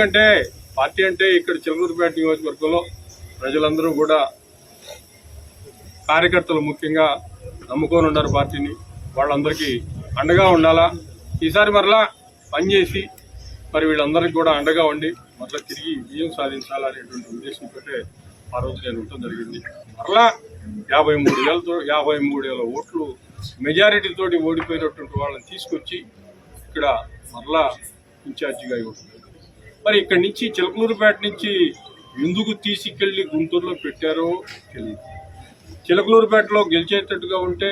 అంటే పార్టీ అంటే ఇక్కడ చిలకలూరిపేట నియోజకవర్గంలో ప్రజలందరూ కూడా కార్యకర్తలు ముఖ్యంగా నమ్ముకొని ఉన్నారు పార్టీని. వాళ్ళందరికీ అండగా ఉండాలా, ఈసారి మరలా పనిచేసి మరి వీళ్ళందరికీ కూడా అండగా ఉండి మరలా తిరిగి విజయం సాధించాలనేటువంటి ఉద్దేశంతో ఆ రోజు నేను ఉండటం జరిగింది. మరలా 53,000 ఓట్లు మెజారిటీతోటి ఓడిపోయినటువంటి వాళ్ళని తీసుకొచ్చి ఇక్కడ మరలా ఇన్ఛార్జిగా ఇవ్వడం. మరి ఇక్కడి నుంచి చిలకలూరిపేట నుంచి ఎందుకు తీసుకెళ్లి గుంటూరులో పెట్టారో తెలియదు. చిలకలూరిపేటలో గెలిచేటట్టుగా ఉంటే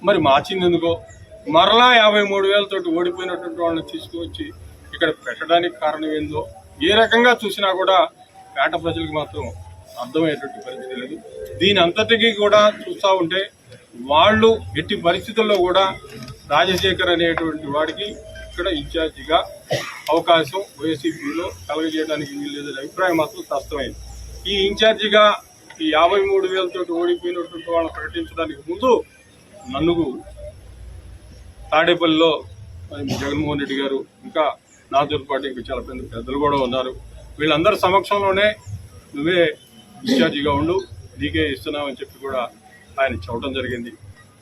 మరి మార్చిందెందుకో, మరలా 53,000 తోటి ఓడిపోయినటువంటి వాళ్ళని తీసుకువచ్చి ఇక్కడ పెట్టడానికి కారణం ఏందో ఏ రకంగా చూసినా కూడా పేట ప్రజలకు మాత్రం అర్థమయ్యేటువంటి పరిస్థితి లేదు. దీని అంతటికీ కూడా చూస్తూ ఉంటే వాళ్ళు ఎట్టి పరిస్థితుల్లో కూడా రాజశేఖర్ అనేటువంటి వాడికి ఇక్కడ ఇన్ఛార్జిగా అవకాశం వైసీపీలో కలగజేయడానికి వీల్లేదనే అభిప్రాయం మాత్రం స్పష్టమైంది. ఈ ఇన్ఛార్జిగా ఈ 53,000 తోటి ఓడిపోయినటువంటి వాళ్ళని ప్రకటించడానికి ముందు నన్ను తాడేపల్లిలో జగన్మోహన్ రెడ్డి గారు ఇంకా నాతో పాటు ఇంకా చాలా పెద్దలు కూడా ఉన్నారు. వీళ్ళందరి సమక్షంలోనే నువ్వే ఇన్ఛార్జిగా ఉండు, నీకే ఇస్తున్నామని చెప్పి కూడా ఆయన చెప్పడం జరిగింది.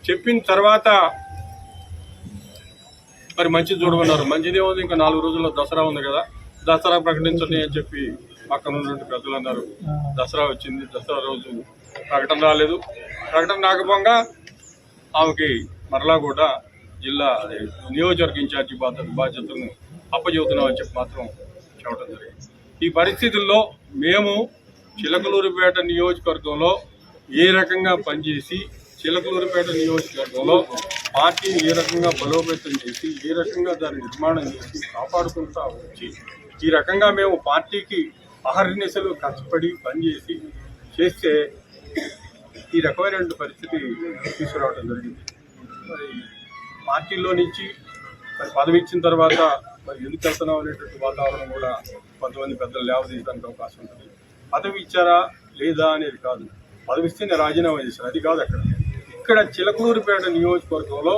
చెప్పిన తర్వాత మరి మంచిది చూడమన్నారు. మంచిదే ఉంది, ఇంకా 4 రోజుల్లో దసరా ఉంది కదా, దసరా ప్రకటించండి అని చెప్పి పక్కన ఉన్నటువంటి పెద్దలు అన్నారు. దసరా వచ్చింది, దసరా రోజు ప్రకటన రాలేదు. ప్రకటన రాకపోగా ఆమెకి మరలా కూడా జిల్లా నియోజకవర్గ ఇన్ఛార్జి బాధ్యతలను అప్పచెబుతున్నామని చెప్పి మాత్రం చెప్పడం జరిగింది. ఈ పరిస్థితుల్లో మేము చిలకలూరిపేట నియోజకవర్గంలో ఏ రకంగా పనిచేసి చిలకలూరిపేట నియోజకవర్గంలో పార్టీని ఏ రకంగా బలోపేతం చేసి ఏ రకంగా దాన్ని నిర్మాణం చేసి కాపాడుకుంటూ వచ్చి ఈ రకంగా మేము పార్టీకి అహర్నిశలు కష్టపడి పనిచేసి చేస్తే ఈ రకమైన పరిస్థితి తీసుకురావడం జరిగింది. మరి పార్టీలో నుంచి మరి పదవి ఇచ్చిన తర్వాత మరి ఎందుకు వెళ్తున్నాం అనేటువంటి వాతావరణం కూడా కొంతమంది పెద్దలు లేవదీయడానికి అవకాశం ఉంటుంది. పదవి ఇచ్చారా లేదా అనేది కాదు, పదవి ఇస్తే నేను రాజీనామా చేశాను, అది కాదు. ఇక్కడ చిలకలూరిపేట నియోజకవర్గంలో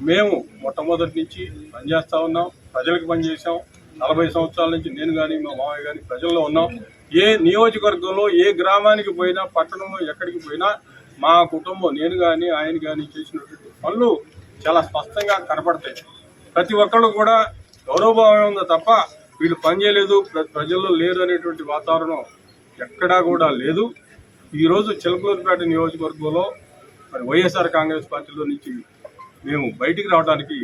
మేము మొట్టమొదటి నుంచి పనిచేస్తూ ఉన్నాం, ప్రజలకు పనిచేసాం. 40 సంవత్సరాల నుంచి నేను కానీ మా మామయ్య కానీ ప్రజల్లో ఉన్నాం. ఏ నియోజకవర్గంలో ఏ గ్రామానికి పోయినా పట్టణంలో ఎక్కడికి పోయినా మా కుటుంబం నేను కానీ ఆయన కానీ చేసినటువంటి పనులు చాలా స్పష్టంగా కనపడతాయి. ప్రతి ఒక్కళ్ళు కూడా గౌరవభావం ఉందో తప్ప వీళ్ళు పనిచేయలేదు, ప్రజల్లో లేరు అనేటువంటి వాతావరణం ఎక్కడా కూడా లేదు. ఈరోజు చిలకలూరిపేట నియోజకవర్గంలో మరి వైఎస్ఆర్ కాంగ్రెస్ పార్టీలో నుంచి మేము బయటికి రావడానికి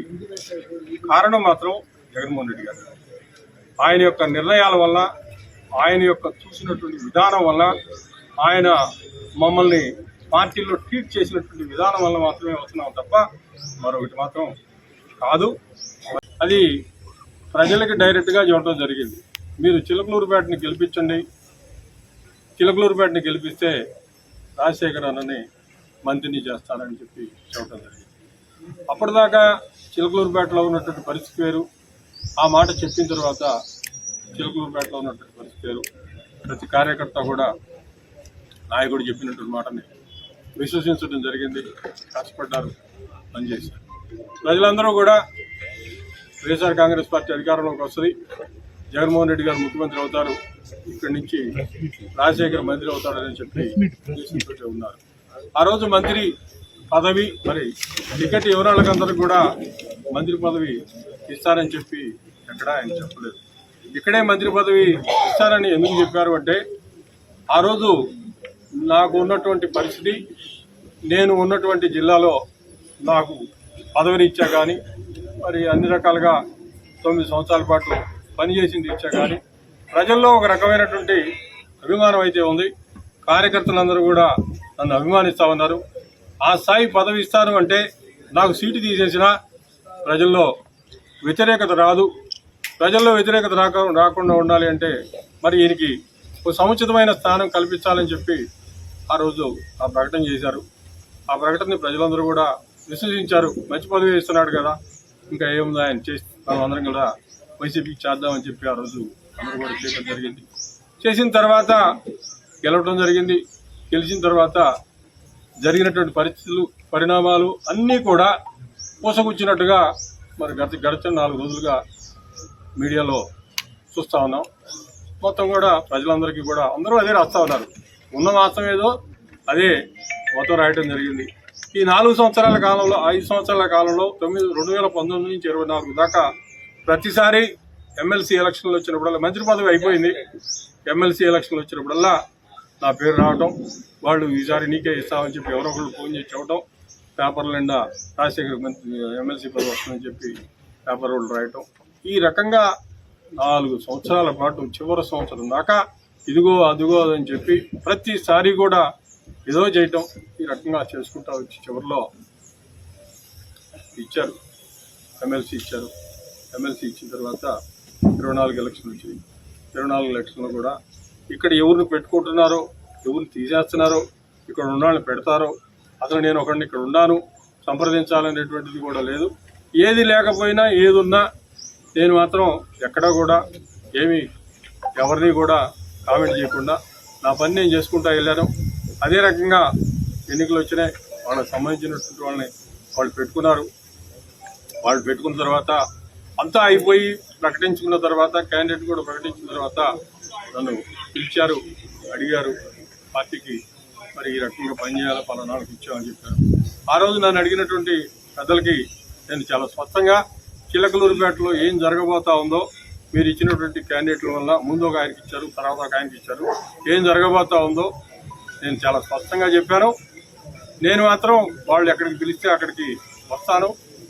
కారణం మాత్రం జగన్మోహన్ రెడ్డి గారు. ఆయన యొక్క నిర్ణయాల వల్ల, ఆయన యొక్క చూసినటువంటి విధానం వల్ల, ఆయన మమ్మల్ని పార్టీలో ట్రీట్ చేసినటువంటి విధానం వల్ల మాత్రమే వస్తున్నాం తప్ప మరొకటి మాత్రం కాదు. అది ప్రజలకి డైరెక్ట్గా చెప్పడం జరిగింది. మీరు చిలకలూరిపేటని గెలిపించండి, చిలకలూరిపేటని గెలిపిస్తే రాజశేఖర్ అన్నని మంత్రిని చేస్తారని చెప్పి చెప్పడం జరిగింది. అప్పటిదాకా చిలకలూరిపేటలో ఉన్నటువంటి పరిస్థితి వేరు. ఆ మాట చెప్పిన తర్వాత చిలకలూరిపేటలో ఉన్నటువంటి పరిస్థితి వేరు. ప్రతి కార్యకర్త కూడా నాయకుడు చెప్పినటువంటి మాటని విశ్వసించడం జరిగింది. కష్టపడ్డారు, పనిచేశారు. ప్రజలందరూ కూడా వైఎస్ఆర్ కాంగ్రెస్ పార్టీ అధికారంలోకి వస్తుంది, జగన్మోహన్ రెడ్డి గారు ముఖ్యమంత్రి అవుతారు, ఇక్కడి నుంచి రాజశేఖర్ మంత్రి అవుతాడని చెప్పి ఉద్దేశంతో ఉన్నారు. ఆ రోజు మంత్రి పదవి మరి టికెట్ ఎవరాళ్ళకందరూ కూడా మంత్రి పదవి ఇస్తారని చెప్పి ఎక్కడా ఆయన చెప్పలేదు. ఇక్కడే మంత్రి పదవి ఇస్తారని ఎందుకు చెప్పారు అంటే, ఆ రోజు నాకు ఉన్నటువంటి పరిస్థితి, నేను ఉన్నటువంటి జిల్లాలో నాకు పదవిని ఇచ్చా కానీ మరి అన్ని రకాలుగా 9 సంవత్సరాల పాటు పనిచేసింది ఇచ్చా కానీ ప్రజల్లో ఒక రకమైనటువంటి అభిమానం అయితే ఉంది. కార్యకర్తలందరూ కూడా నన్ను అభిమానిస్తూ ఉన్నారు. ఆ స్థాయి పదవి ఇస్తాను అంటే నాకు సీటు తీసేసినా ప్రజల్లో వ్యతిరేకత రాదు. ప్రజల్లో వ్యతిరేకత రాకుండా ఉండాలి అంటే మరి ఈయనకి ఒక సముచితమైన స్థానం కల్పించాలని చెప్పి ఆ రోజు ఆ ప్రకటన చేశారు. ఆ ప్రకటనని ప్రజలందరూ కూడా విశ్వసించారు. మంచి పదవి ఇస్తున్నాడు కదా, ఇంకా ఏముందో ఆయన చేసి మనం అందరం కూడా వైసీపీకి చేద్దామని చెప్పి ఆ రోజు అందరూ కూడా చేయడం జరిగింది. చేసిన తర్వాత గెలవడం జరిగింది. గెలిచిన తర్వాత జరిగినటువంటి పరిస్థితులు, పరిణామాలు అన్నీ కూడా పూసగుచ్చినట్టుగా మరి గడిచిన 4 రోజులుగా మీడియాలో చూస్తూ ఉన్నాం. మొత్తం కూడా ప్రజలందరికీ కూడా అందరూ అదే రాస్తా ఉన్నారు. ఉన్న మాసం ఏదో అదే మొత్తం రాయటం జరిగింది. ఈ 4 సంవత్సరాల కాలంలో 5 సంవత్సరాల కాలంలో 2019 నుంచి 24 దాకా ప్రతిసారి ఎమ్మెల్సీ ఎలక్షన్లు వచ్చినప్పుడల్లా, మంత్రి పదవి అయిపోయింది, ఎమ్మెల్సీ ఎలక్షన్లు వచ్చినప్పుడల్లా నా పేరు రావటం, వాళ్ళు ఈసారి నీకే ఇస్తామని చెప్పి ఎవరో ఒకళ్ళు ఫోన్ చేసి చెప్పడం, పేపర్ల నిండా రాజశేఖర్ మంత్రి ఎమ్మెల్సీ పదవి వస్తుందని చెప్పి పేపర్ వాళ్ళు రాయటం. ఈ రకంగా 4 సంవత్సరాల పాటు చివరి సంవత్సరం దాకా ఇదిగో అదిగో అని చెప్పి ప్రతిసారి కూడా ఏదో చేయటం, ఈ రకంగా చేసుకుంటా వచ్చి చివరిలో ఇచ్చారు, ఎమ్మెల్సీ ఇచ్చారు. ఎమ్మెల్సీ ఇచ్చిన తర్వాత 24 ఎలక్షన్లు వచ్చాయి. 24 ఎలక్షన్లు కూడా ఇక్కడ ఎవరిని పెట్టుకుంటున్నారో, ఎవరిని తీసేస్తున్నారో, ఇక్కడ ఉన్న వాళ్ళని పెడతారో, అసలు నేను ఒకడిని ఇక్కడ ఉన్నాను సంప్రదించాలనేటువంటిది కూడా లేదు. ఏది లేకపోయినా ఏది ఉన్నా నేను మాత్రం ఎక్కడా కూడా ఏమీ ఎవరిని కూడా కామెంట్ చేయకుండా నా పని నేను చేసుకుంటా వెళ్ళాను. అదే రకంగా ఎన్నికలు వచ్చినాయి, వాళ్ళకి సంబంధించినటువంటి వాళ్ళని వాళ్ళు పెట్టుకున్నారు. వాళ్ళు పెట్టుకున్న తర్వాత అంతా అయిపోయి ప్రకటించుకున్న తర్వాత, క్యాండిడేట్ కూడా ప్రకటించిన తర్వాత నన్ను పిలిచారు, అడిగారు పార్టీకి మరి ఈ రకంగా పనిచేయాలి, పలానాళ్ళకి ఇచ్చామని చెప్పారు. ఆ రోజు నన్ను అడిగినటువంటి పెద్దలకి నేను చాలా స్పష్టంగా చిలకలూరుపేటలో ఏం జరగబోతా ఉందో, మీరు ఇచ్చినటువంటి క్యాండిడేట్ల వల్ల ముందు ఒక ఆయనకి ఇచ్చారు, తర్వాత ఒక ఆయనకి ఇచ్చారు, ఏం జరగబోతా ఉందో నేను చాలా స్పష్టంగా చెప్పాను. నేను మాత్రం వాళ్ళు ఎక్కడికి పిలిస్తే అక్కడికి వస్తాను,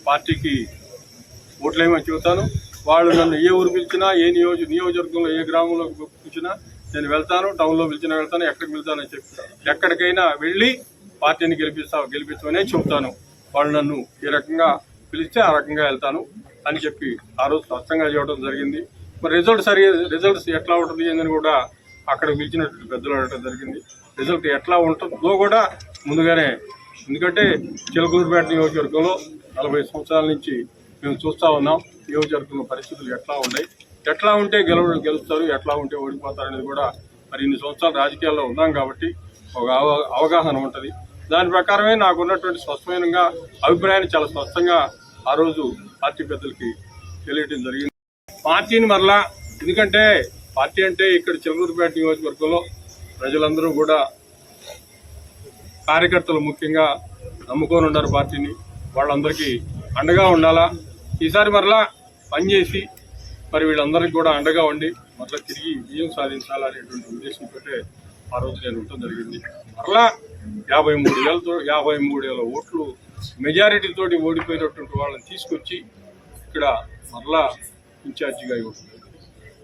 పార్టీకి ఓట్లేమని చెబుతాను. వాళ్ళు నన్ను ఏ ఊరు పిలిచినా, ఏ నియోజకవర్గంలో ఏ గ్రామంలో పిలిచినా నేను వెళ్తాను, టౌన్లో పిలిచినా వెళ్తాను, ఎక్కడికి వెళ్తానని చెప్తాను. ఎక్కడికైనా వెళ్ళి పార్టీని గెలిపించమనే చెబుతాను. వాళ్ళు నన్ను ఏ రకంగా పిలిస్తే ఆ రకంగా వెళ్తాను అని చెప్పి ఆ రోజు స్పష్టంగా చెప్పడం జరిగింది. మరి రిజల్ట్స్ ఎట్లా ఉంటుంది అని కూడా అక్కడ పిలిచినటువంటి పెద్దలు అడగడం జరిగింది. రిజల్ట్ ఎట్లా ఉంటుందో కూడా ముందుగానే, ఎందుకంటే చిలకలూరుపేట నియోజకవర్గంలో 40 సంవత్సరాల నుంచి మేము చూస్తూ ఉన్నాం. నియోజకవర్గంలో పరిస్థితులు ఎట్లా ఉన్నాయి, ఎట్లా ఉంటే గెలుస్తారు, ఎట్లా ఉంటే ఓడిపోతారు అనేది కూడా మరి ఇన్ని సంవత్సరాలు రాజకీయాల్లో ఉన్నాం కాబట్టి ఒక అవగాహన ఉంటుంది. దాని ప్రకారమే నాకు ఉన్నటువంటి స్పష్టమైన అభిప్రాయాన్ని చాలా స్పష్టంగా ఆ రోజు పార్టీ పెద్దలకి తెలియటం జరిగింది. పార్టీని మరలా, ఎందుకంటే పార్టీ అంటే ఇక్కడ చిలకలూరుపేట నియోజకవర్గంలో ప్రజలందరూ కూడా కార్యకర్తలు ముఖ్యంగా నమ్ముకొని ఉన్నారు పార్టీని. వాళ్ళందరికీ అండగా ఉండాలా, ఈసారి మరలా పనిచేసి మరి వీళ్ళందరికీ కూడా అండగా ఉండి మరలా తిరిగి విజయం సాధించాలనేటువంటి ఉద్దేశంతో ఆ రోజు నేను ఉండటం జరిగింది. మరలా 53,000 ఓట్లు మెజారిటీతోటి ఓడిపోయినటువంటి వాళ్ళని తీసుకొచ్చి ఇక్కడ మరలా ఇన్ఛార్జిగా ఇవ్వడం.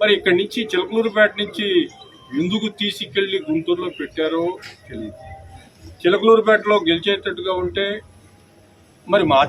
మరి ఇక్కడి నుంచి చిలకలూరుపేట నుంచి ఎందుకు తీసుకెళ్లి గుంటూరులో పెట్టారో తెలియదు. చిలకలూరుపేటలో గెలిచేటట్టుగా ఉంటే మరి మా